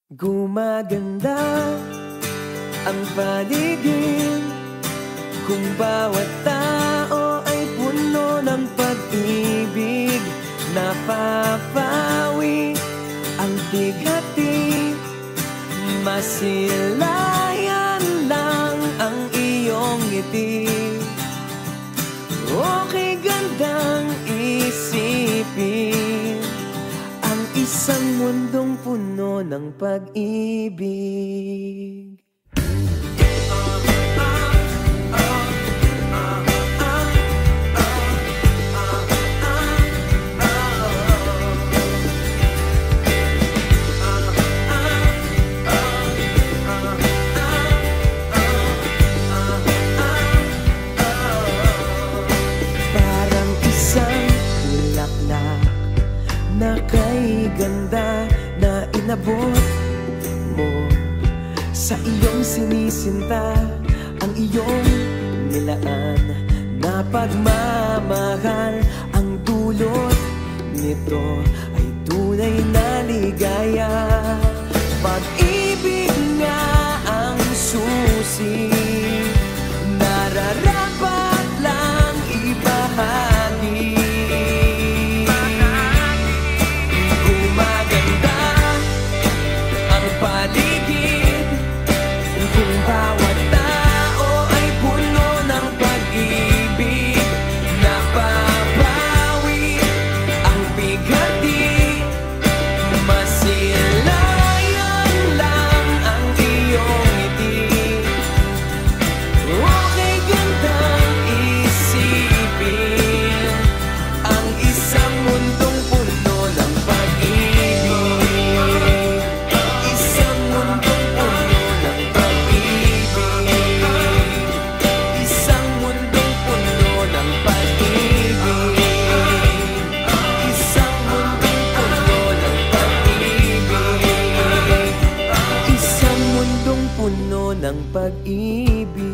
Gumaganda ang paligid kung bawat tao ay puno ng pag-ibig. Napapawi ang bigati, masilayan lang ang iyong ngiti. Okay gandang isipin ang isang mundong puno ng pag-ibig. Parang isang bulaklak na kay ganda na inabot mo sa iyong sinisinta, ang iyong nilaan na pagmamahal. Ang dulot nito ay tunay na ligaya. Pag-ibig nga ang susi, nararapat lang ibahagi. Gumaganda ang paligid kung bawat tao ay puno ng pag-ibig. Napapawi ang bigati, masilayan lang ang iyong ngiti. Okay gandang isipin ang isang mundong puno ng pag-ibig. Isang mundong puno ng pag-ibig. Isang mundong puno ng pag-ibig. Isang mundong puno ng pag-ibig. Isang mundong puno ng pag-ibig.